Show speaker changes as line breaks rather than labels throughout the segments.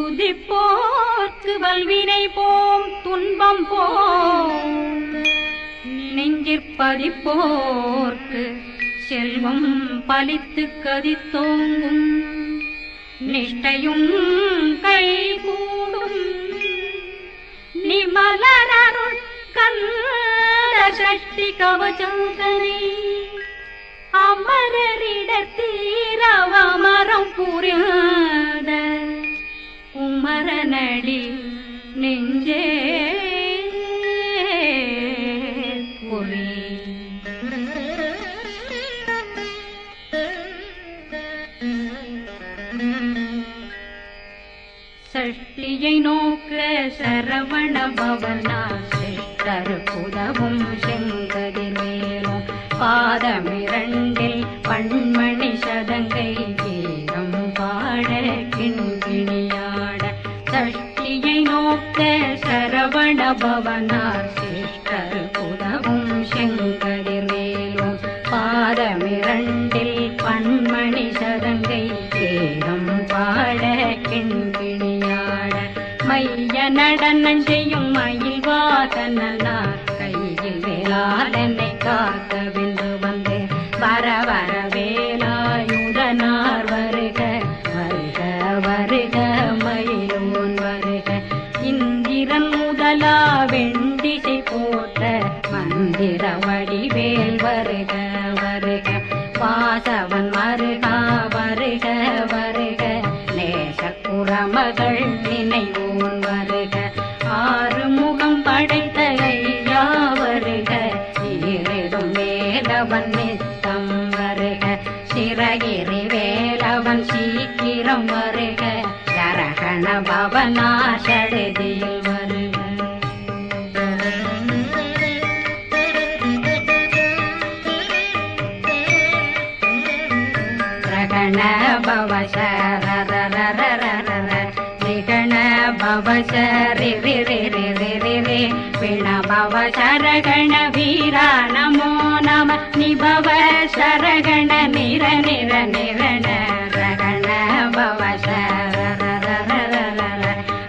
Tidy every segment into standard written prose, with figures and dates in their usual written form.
துதிப்போர்க்கு வல்வினை போம் துன்பம் போம் நெஞ்சிற்பதிப்போர்க்கு செல்வம் பலித்து கதித்தோங்கும் நிஷ்டையும் கைகூடும் நிமலரருள் கந்த சஷ்டி கவசந்தனை அமரரிடத்தீரவமரம் புரியாத குமரனடி நெஞ்சே புரி சஷ்டியை நோக்க சரவண பவனா சிஷ்டருக்குதவும் செங்கதிர்வேலும் பாதமிரண்டில் பண்மணி சதங்கை கீதம் பாட கிண்கிணியாட சஷ்டியை நோக்க சரவண பவனார் சிஷ்டருக்குதவும் செங்கதிர்வேலும் பாதமிரண்டில் பண்மணி சதங்கை கீதம் பாட கிண்கிணியாட மைய நடனம் செய்யும் மயில் வாசனார் கையில் வேளாளனை காக்க வென்று வந்து வர வர வேலாயுதனார் வருக வருக வருக மயிலோன் வருக இந்திரன் முதலா வெண்டிசை போற்ற மந்திர வடிவேல் வருக வருக வாசவன் மருகா வருக வருக நேசக்குறமகள் நினைவோன் வருக ஆறுமுகம் படைத்த ஐயா வருக ஈரிடும் வேலவன் நித்தம் வருக சிறகிரி வேலவன் சீக்கிரம் வருக சரகண பவனா சடுதியில் வருக ரகண பவசரரரரரர நிகண பவசரி ரிரிரிரிரிரி பிண பவசரகண வீரா நமோ நம நிபவ சரகண நிர நிர நிரண ரகண பவசரரரரரர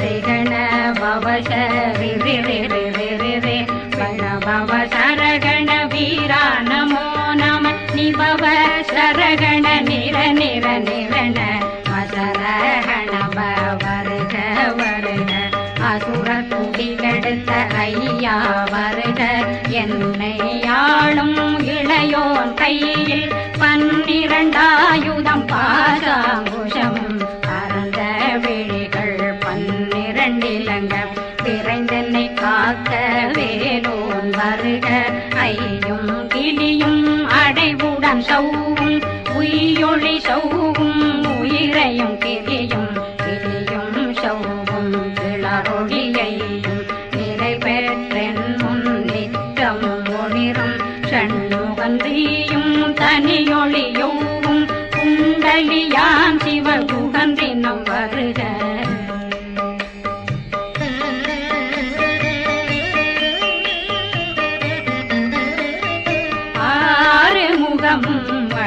ரிகண பவசரி ரிரிரிரிரிரி பிண பவசரகண வீரா நமோ நம நிபவ சரகண நிர நிர நிரண வசரகண வருக வருக அசுர குடிகெடுத்த ஐயா வருக என்னை ஆளும் இளையோன் கையில் 12 ஆயுதம் பாசாங்குஷம் பரந்த விழிகள் 12 இலங்கம் விரைந்தென்னை காக்க வேலோன் வருக ஐயும் கிளியும் அடைவுடன் சௌவும் உயிரொளி சௌவும் உயிரையும் கிளியும் கிளியும் சௌவும் கிளரொளியையும் நிறை பெற்றென் முன் நித்தம் ஒளிரும் ஷண்முகந்தியும் தனியொளியோவும் குண்டலியான் சிவகுகந்தினம் வருக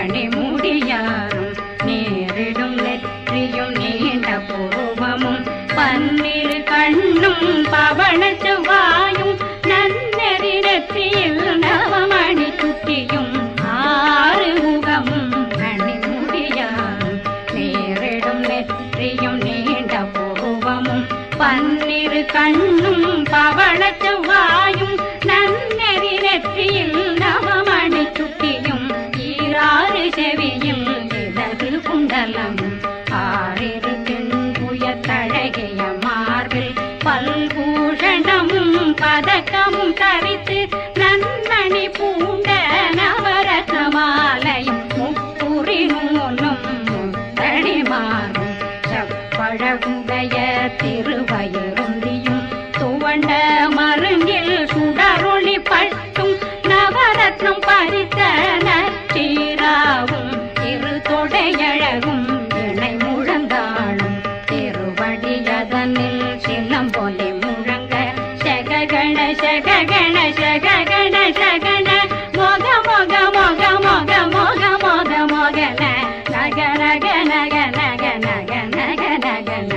மணிமுடியாரும் நேரிடும் நெற்றியும் நீண்ட பூவமும் 12 கண்ணும் பவள செவ்வாயும் நன்னெறி நெற்றியில் நவமணி சுட்டியும் 6 முகமும் மணிமுடியாரும் நேரிடும் நெற்றியும் நீண்ட பூவமும் 12 கண்ணும் பவள செவ்வாயும் நன்னெறி நெற்றியில் நவமணி சுட்டியும் 6 செவியும் இடது குண்டலம் 6 தென்புய தழகிய மார்பில் பல்பூஷணமும் பதக்கமும் தரித்து நன்மணி பூண்ட நவரத்ன மாலையும் முப்புரி நூலும் முத்தடி மாறும் செப்பழகுடைய திருவயருந்தியும் துவண்ட மருங்கில் சுடரொளி பட்டும் நவரத்னம் பறித்த நச்சீராவும் திரு தொடையழகும் இணை முழங்காலும் திருவடியதனில் சிலம்பொலி முழங்க சககண சககண சககண சகண மொக மொக மொக மொக மொக மொக மொகன நக நக நக நக நக நக நக ந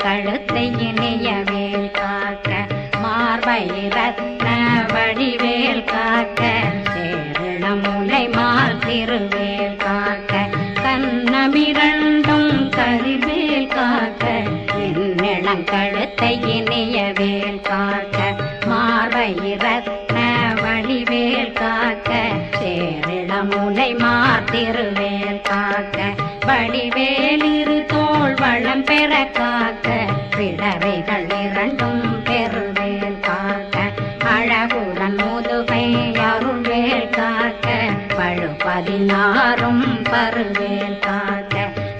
கழுத்தை இனியவேல் காக்க மார்பை ரத்ன வடிவேல் காக்க சேரணமுலை மால் திருவேல் காக்க கண்ணமிரண்டும் கரிவேல் காக்க என்னிளங்கழுத்தை இனியவேல் காக்க மார்பை ரத்ன வடிவேல் காக்க சேரணமுலை மால் திருவேல் காக்க வடிவேல் இரு தோள் வளம் பெற காக்க பிடரைகள் இரண்டும் பெருவேல் காக்க அழகுடன் முதுகை அருள்வேல் காக்க பழு 16 பருவேல் காக்க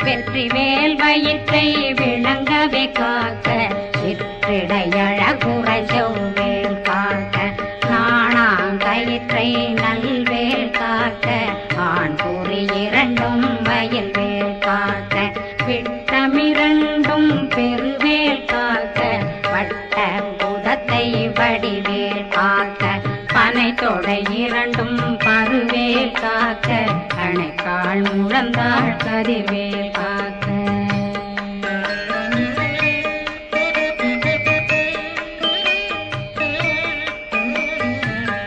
வெற்றிவேல் வயிற்றை விளங்கவே காக்க சிற்றிடையழகுரை செவ்வேல் காக்க நாணாங்கயிற்றை நல்வேல் காக்க ஆண் குறி இரண்டும் வயல்வேல் காக்க விட்டமிரண்டும் பெருவேல் காக்க வட்ட புதத்தை வடிவேல் காக்க பனை தொடை இரண்டும் பருவேல் காக்க அணைக்கால் முழந்தாள் கதிர்வேல் காக்க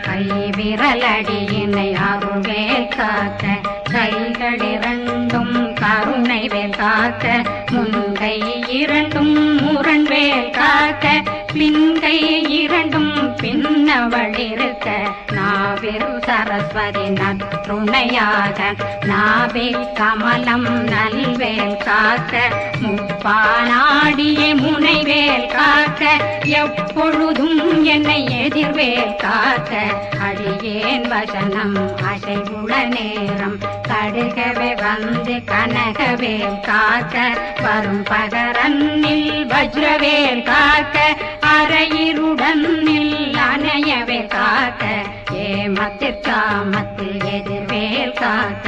கை விரலடியினை அருள்வேல் காக்க கைகள் இரண்டும் கருணை வேல் காக்க முன்கை இரண்டும் முரண்வேல் காக்க பின்கை இரண்டும் பின்னவளிருக்க நாவிரு சரஸ்வதி நற்றுணையாக நாவே கமலம் நல்வேல் காக்க முப்பானாடியே முனைவேல் காக்க எப்பொழுதும் என்னை எதிர்வேல் காக்க அடியேன் வசனம் அசைவுள நேரம் கடுகவே வந்து கனகவேல் காக்க வரும் பகரன்னில் வஜ்ரவேல் காக்க அரையிருடன் அணையவேல் காக்க ஏமத்திற்காமத்தில் எதிர்வேல் காக்க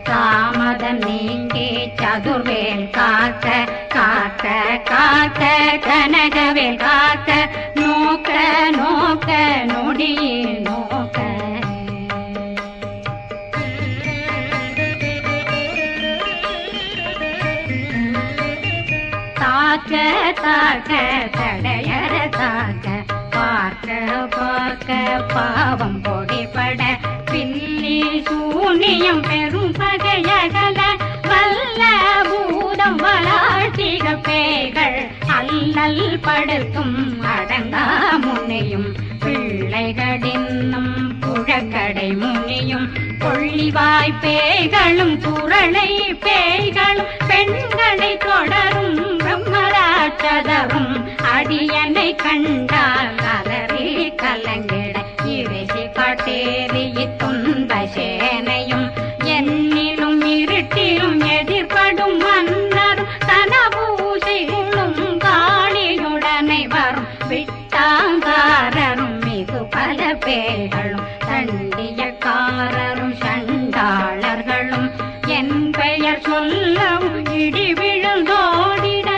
தாமதம் நீங்கி சதுர்வேல் காக்க காக்க காக்க கனகவேல் காக்க நோக்க நோக்க நொடியே நோக்க தாக்க தாக்க தடையற தாக்க பார்க்க பார்க்க பாவம் பொடிபட பில்லி சூனியம் பெரும் பகையகல வல்ல பூதம் வளாழ்த்திக பேய்கள் அல்லல் படுத்தும் அடங்கா முனையும் பிள்ளைகளின்னும் புழக்கடை முனியும் கொள்ளிவாய் பேய்களும் குரளை பேய்களும் பெண்களை தொடரும் பிரம்மராட்சதரும் அடியனை கண்டால் அலறி கலங்கிட இறைசி காட்டேறி துன்ப சேனையும் என்னிலும் இருட்டிலும் எதிர்படும் மன்னரும் தனபூசைகளும் காளியுடனை வரும் விட்டாங்காரரும் மிகு பல பேர்களும் தண்டியக்காரரும் சண்டாளர்களும் என் பெயர் சொல்லவும் இடி விழுந்தோடிட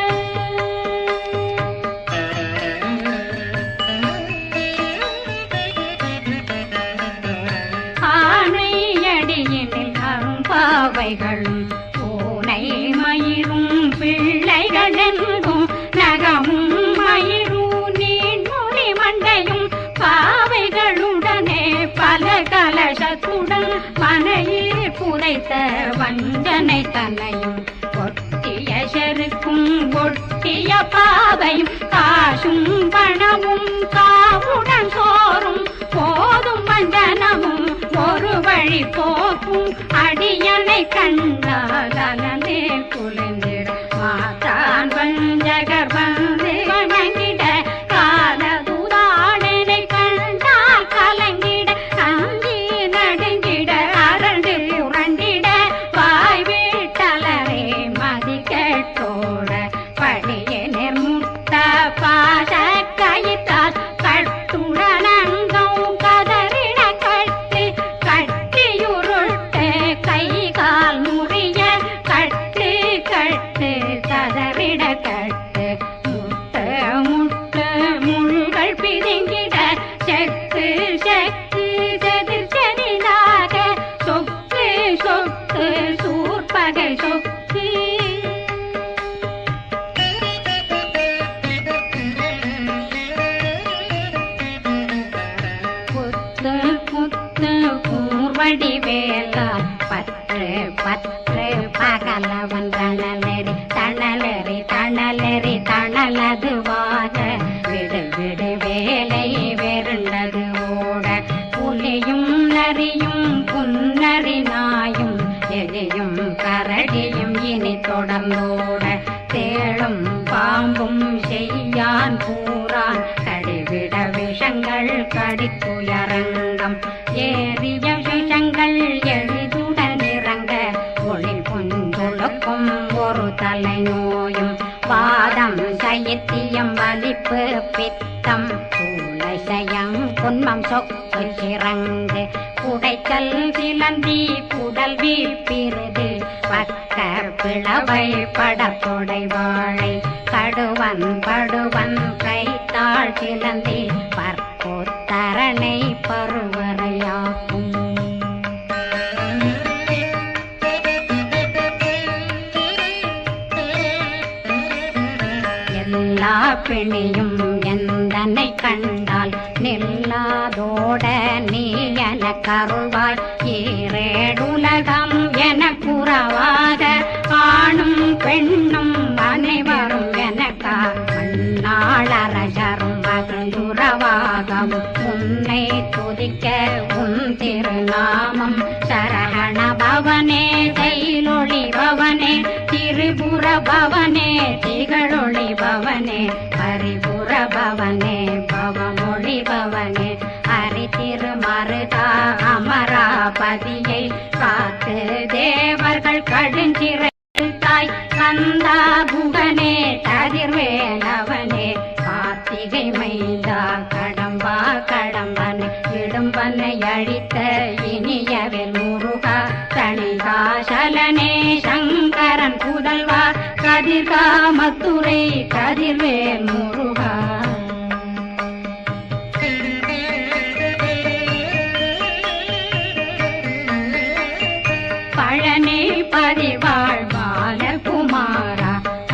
ஆனையடியினில் அரும்பாவைகளும் பூனை மயிரும் பிள்ளைகளெங்கும் நகமும் மயிரும் நீண்முடி மண்டையும் பாவைகளுடனே பல கலசத்துடன் மனையில் புதைத்த வஞ்சனை தன்னையும் ஒட்டிய செருக்கும் ஒட்டிய பாவையும் காசும் பணமும் காவுடன் சோறும் போதும் வஞ்சனமும் ஒரு வழி போக்கும் அடியனை கண்டால் அலந்தே குளிர்ந்திட மாதான் வஞ்சகர் வந்து வணங்கிட காலதுதாடனை கண்டால் கலங்கிட அங்கி நடுங்கிட அரண்டு உரண்டிட வாய் வீட்டலரே மதி கேட்டோட படிய நிர்முட்ட பாச கயித்தால் கட்டுடனங்கும் கதறிட கட்டி கட்டியுருட்டு முத்து கூர்வடி வேலா பற்று பற்று பகலவன் தணலெறி தணலெறி தணலெறி தணலதுவாக விடு விடு வேலை வெருண்டது ஓட புலியும் நரியும் புன்னரி நாயும் எலியும் கரடியும் இனி தொடர்ந்தோட தேளும் பாம்பும் செய்யான் பூரான் கடிவிட விஷங்கள் கடித்துயரங்கம் ஏறிய விஷங்கள் எளிதுடன் இறங்க ஒளி புஞ்சுழுக்கும் ஒரு தலை நோயும் வாதம் சைத்தியம் வலிப்பு பித்தம் சயம் புன்மம் சொக்கு சிறங்கு குடைச்சல் சிலந்தி புடல் வீப்பிருது பக்க பிளவை படத்தொடை வாழை கடுவன் படுவன் கைத்தாள் சிலந்தி பற்போத்தரணை பருவரையாக்கும் எல்லா பிணியும் எந்தனை கண்டால் நில்லாதோட நீ என கருள்வாய் ஈரேடுலகம் என குறவாக ஆணும் பெண்ணும் அனைவரும் எனக்கா மண்ணாளரசரும் மகிழ்ந்துறவாகவும் உன்னை துதிக்க உன் திருநாமம் சரகண பவனே தைலொளி பவனே திரிபுர பவனே திகழொளி பவனே ஹரிபுர பவனே பவமொழி பவனே ஹரி திருமருகா அமராபதியை காத்து தேவர்கள் கடுஞ்சிறை தாய் கந்தா புகனே கதிர்வேலவனே கார்த்திகை மைந்தா கடம்பா கடம்பனை இடும்பனை அழித்த இனியவேல் முருகா தணிகாசலனே சங்கரன் புதல்வா கதிர்காமத்துரை கதிர்வேல் முருகா பழனி பதிவாழ் பாலகுமாரா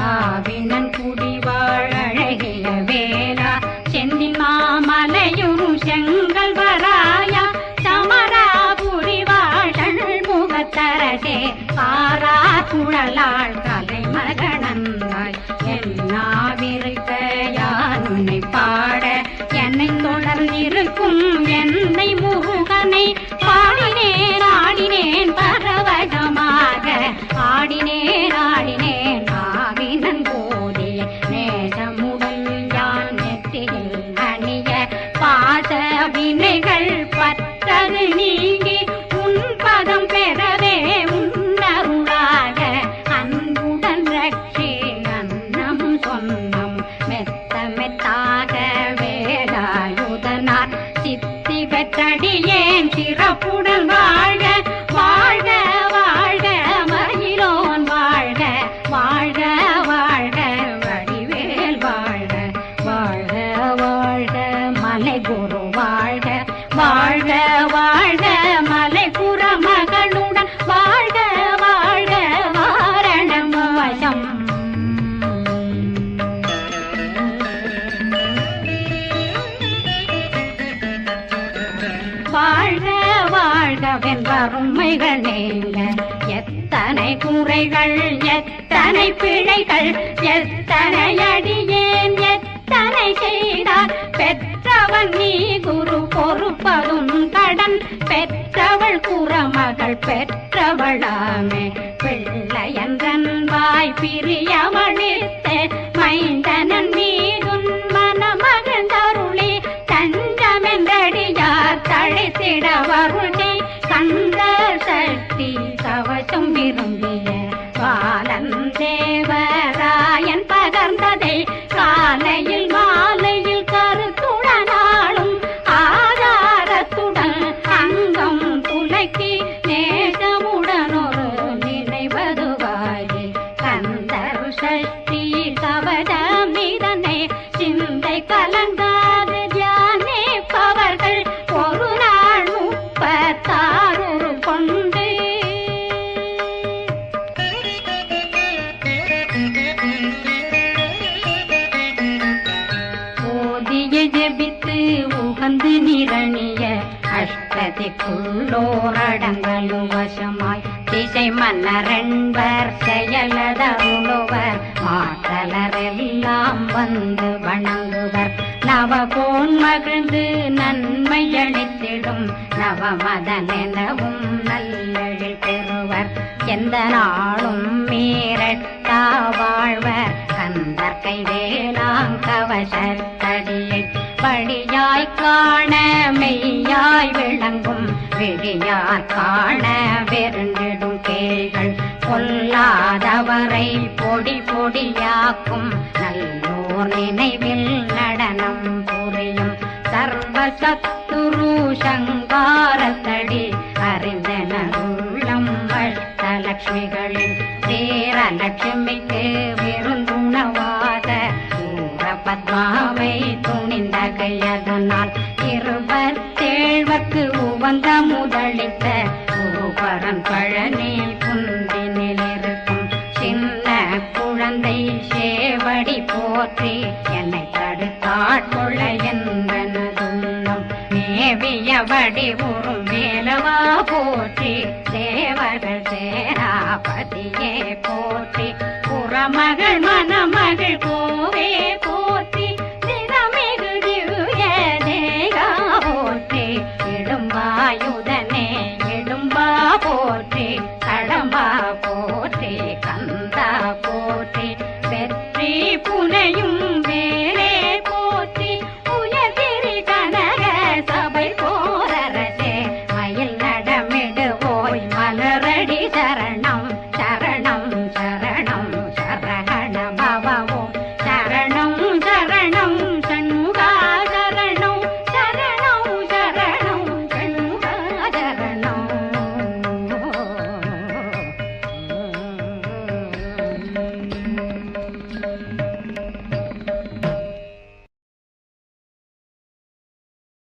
ஆவினன் குடிவாழ் அழகிய வேலா செந்தின் மாமலையும் செங்கல் வராயா சமராபுரி வாழல் முகத்தரசே பாரா குழலாள் கலை மகனந்தாய் என்னாவிருக்க யான் உன்னை பாட என்னை தொடர்ந்திருக்கும் என்னை முருகனை பாடினேன் ஆடினேன் பரவசமாக ஆடினேன் ஆடினேன் ஆவினன் போதிய நேசமுடன் யான் நெற்றியில் அணிய பாச வினைகள் பற்றது நீங்கி உன் பதம் பெறவே உன்னருளாக அன்புடன் ரட்சி அன்னம் சொன்னம் மெத்த மெத்தாக வேலாயுதனார் சித்தி பெற்றடியேன் சிறப்புடன் வாழ்க வாழ்க வாழ்க மயிலோன் வாழ்க வாழ்க வாழ்க வடிவேல் வாழ்க வாழ்க வாழ்க மலை குரு வாழ்க வாழ்க வாழ்க மலை குற மகளுடன் வாழ்க வாழ்க வாரணம் வசம் வாழ்க வாழ்கவென் வறுமைகள் நீங்க எத்தனை குறைகள் எத்தனை பிழைகள் எத்தனை அடியேன் எத்தனை செய்தார் பெற்றவன் நீ குரு பொறுப்பதும் கடன் பெற்றவள் குறமகள் பெற்றவளாமே பிள்ளையன்றன் வாய் பிரியவழித்த மைந்தனன் மீதுன் மனமகந்தருளி தஞ்சமென்றடியார் தழைத்திட வருணை கந்த சக்தி கவசம் விரும்பிய பாலன் தேவராயன் பகர்ந்ததை காலையில் மாலையில் கருத்துடனாலும் ஆதாரத்துடன் அங்கம் துலக்கி நேசமுடன் ஒரு நினைவதுவாகி கந்தர் சக்தி கவசம் உள்ளோரடங்கலும் வசமாய் திசை மன்னரென்பர் செயலதருளுவர் மாற்றலரெல்லாம் வந்து வணங்குவர் நவகோன் மகிழ்ந்து நன்மையளித்திடும் நவமதனெனவும் நல்லெழில் பெறுவர் எந்த நாளும் மீறட்டா வாழ்வர் கந்தற்கை வேளாங்கவசத்தடியை படியாய் காண மெய்யாய் விளங்கும் விழியார் காண வெருண்டிடும் கேள்கள் கொல்லாதவரை பொடி பொடியாக்கும் நல்லோர் நினைவில் நடனம் புரியும் சர்வசத்துரு சங்காரத்தடி அறிந்தனருள்ளம் அஷ்டலட்சுமிகளில் சேரலட்சுமிக்கு விருந்துணவாத பத்மாவை துணிந்த கையதனால் 27 உவந்த முதலித்த குருபரன் பழனி புந்தினில் இருக்கும் சின்ன குழந்தை சேவடி போற்றி என்னை தடுத்தாட்கொள்ள என்பனதுள்ளம் மேவியபடி உறும் வேலவா போற்றி தேவர்கள் சேராபதியே போற்றி